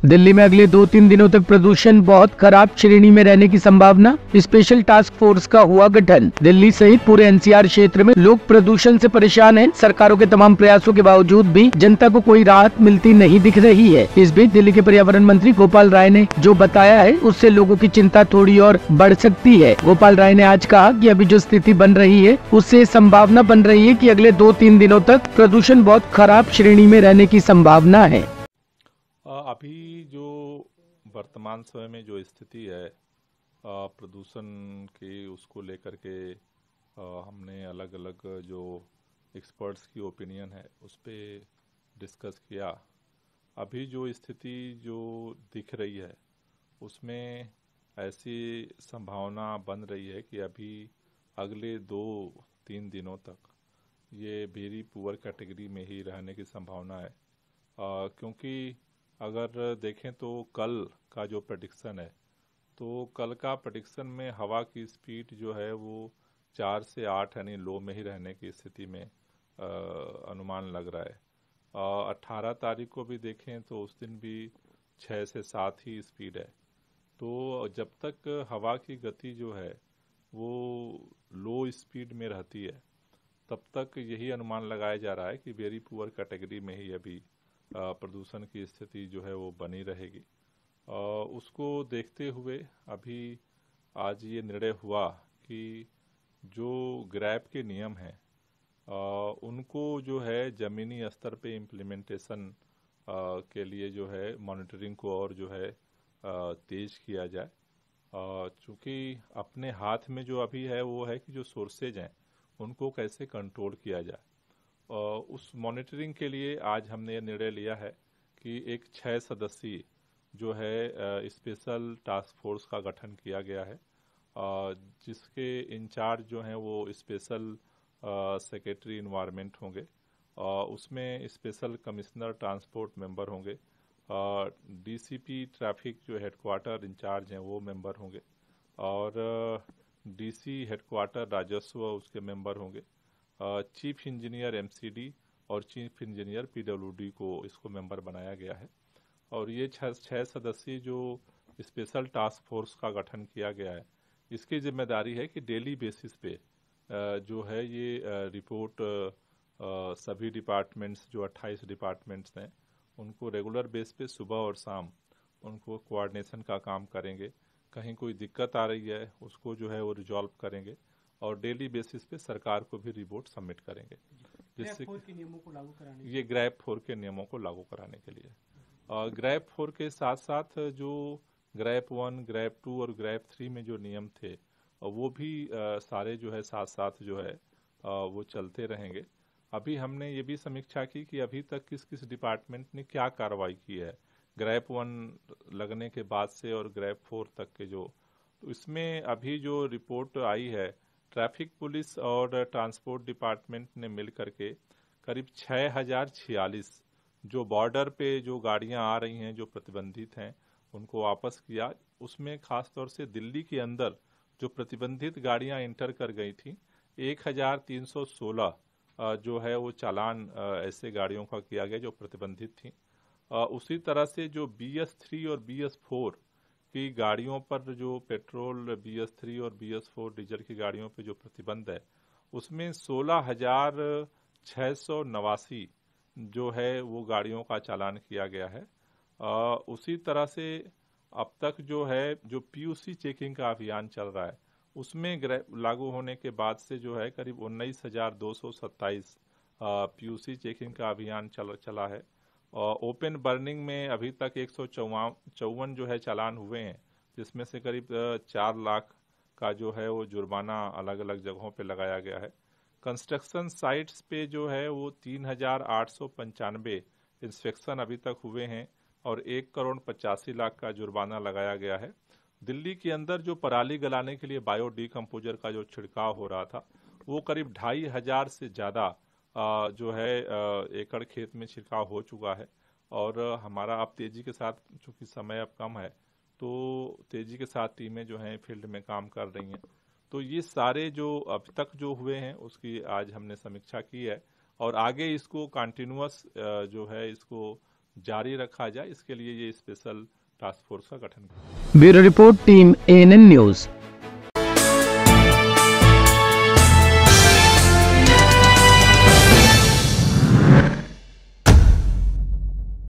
दिल्ली में अगले 2-3 दिनों तक प्रदूषण बहुत खराब श्रेणी में रहने की संभावना, स्पेशल टास्क फोर्स का हुआ गठन। दिल्ली सहित पूरे एनसीआर क्षेत्र में लोग प्रदूषण से परेशान हैं। सरकारों के तमाम प्रयासों के बावजूद भी जनता को कोई राहत मिलती नहीं दिख रही है। इस बीच दिल्ली के पर्यावरण मंत्री गोपाल राय ने जो बताया है उससे लोगों की चिंता थोड़ी और बढ़ सकती है। गोपाल राय ने आज कहा कि अभी जो स्थिति बन रही है उससे संभावना बन रही है कि अगले 2-3 दिनों तक प्रदूषण बहुत खराब श्रेणी में रहने की संभावना है। अभी जो वर्तमान समय में जो स्थिति है प्रदूषण की, उसको लेकर के हमने अलग अलग जो एक्सपर्ट्स की ओपिनियन है उस पर डिस्कस किया। अभी जो स्थिति जो दिख रही है उसमें ऐसी संभावना बन रही है कि अभी अगले 2-3 दिनों तक ये वेरी पुअर कैटेगरी में ही रहने की संभावना है। क्योंकि अगर देखें तो कल का जो प्रेडिक्शन है, तो कल का प्रेडिक्शन में हवा की स्पीड जो है वो 4 से 8 यानी लो में ही रहने की स्थिति में अनुमान लग रहा है। 18 तारीख को भी देखें तो उस दिन भी 6 से 7 ही स्पीड है। तो जब तक हवा की गति जो है वो लो स्पीड में रहती है तब तक यही अनुमान लगाया जा रहा है कि वेरी पुअर कैटेगरी में ही अभी प्रदूषण की स्थिति जो है वो बनी रहेगी। उसको देखते हुए अभी आज ये निर्णय हुआ कि जो ग्रैब के नियम हैं उनको जो है ज़मीनी स्तर पे इम्प्लीमेंटेशन के लिए जो है मॉनिटरिंग को और जो है तेज किया जाए। चूँकि अपने हाथ में जो अभी है वो है कि जो सोर्सेज हैं उनको कैसे कंट्रोल किया जाए। उस मॉनिटरिंग के लिए आज हमने ये निर्णय लिया है कि एक 6 सदस्यीय जो है स्पेशल टास्क फोर्स का गठन किया गया है, जिसके इंचार्ज जो हैं वो स्पेशल सेक्रेटरी इन्वायरमेंट होंगे। उसमें स्पेशल कमिश्नर ट्रांसपोर्ट मेंबर होंगे, डीसीपी ट्रैफिक जो हेडक्वार्टर इंचार्ज हैं वो मेंबर होंगे, और डीसी हेडक्वार्टर राजस्व उसके मेंबर होंगे। चीफ इंजीनियर एमसीडी और चीफ इंजीनियर पीडब्ल्यूडी को इसको मेंबर बनाया गया है। और ये 6 सदस्यीय जो स्पेशल टास्क फोर्स का गठन किया गया है, इसकी जिम्मेदारी है कि डेली बेसिस पे जो है ये रिपोर्ट सभी डिपार्टमेंट्स जो 28 डिपार्टमेंट्स हैं उनको रेगुलर बेस पे सुबह और शाम उनको कोऑर्डिनेशन का काम करेंगे। कहीं कोई दिक्कत आ रही है उसको जो है वो रिजॉल्व करेंगे और डेली बेसिस पे सरकार को भी रिपोर्ट सबमिट करेंगे, जिससे ये ग्रैब 4 के नियमों को लागू कराने के लिए। ग्रैब 4 के साथ साथ जो ग्रैब 1, ग्रैब 2 और ग्रैब 3 में जो नियम थे वो भी सारे जो है साथ साथ जो है वो चलते रहेंगे। अभी हमने ये भी समीक्षा की कि अभी तक किस किस डिपार्टमेंट ने क्या कार्रवाई की है ग्रैब 1 लगने के बाद से और ग्रैब 4 तक के जो, तो इसमें अभी जो रिपोर्ट आई है ट्रैफिक पुलिस और ट्रांसपोर्ट डिपार्टमेंट ने मिल करके करीब 6046 जो बॉर्डर पे जो गाड़ियां आ रही हैं जो प्रतिबंधित हैं उनको वापस किया। उसमें खास तौर से दिल्ली के अंदर जो प्रतिबंधित गाड़ियां इंटर कर गई थी 1316 जो है वो चालान ऐसे गाड़ियों का किया गया जो प्रतिबंधित थी। उसी तरह से जो BS3 और BS4 की गाड़ियों पर जो पेट्रोल BS3 और BS4 डीजल की गाड़ियों पे जो प्रतिबंध है उसमें 16,689 जो है वो गाड़ियों का चालान किया गया है। उसी तरह से अब तक जो है जो PUC चेकिंग का अभियान चल रहा है उसमें लागू होने के बाद से जो है करीब 19,227 PUC चेकिंग का अभियान चला है। और ओपन बर्निंग में अभी तक 154 जो है चालान हुए हैं, जिसमें से करीब 4 लाख का जो है वो जुर्माना अलग अलग जगहों पे लगाया गया है। कंस्ट्रक्शन साइट्स पे जो है वो 3,895 इंस्पेक्शन अभी तक हुए हैं और 1,85,00,000 का जुर्माना लगाया गया है। दिल्ली के अंदर जो पराली गलाने के लिए बायो डीकम्पोजर का जो छिड़काव हो रहा था वो करीब 2,500 से ज़्यादा जो है एकड़ खेत में छिड़काव हो चुका है। और हमारा अब तेजी के साथ, चूंकि समय अब कम है तो तेजी के साथ टीमें जो हैं फील्ड में काम कर रही हैं। तो ये सारे जो अब तक जो हुए हैं उसकी आज हमने समीक्षा की है और आगे इसको कंटिन्यूअस जो है इसको जारी रखा जाए, इसके लिए ये स्पेशल टास्क फोर्स का गठन किया। Bureau report, team ANN news.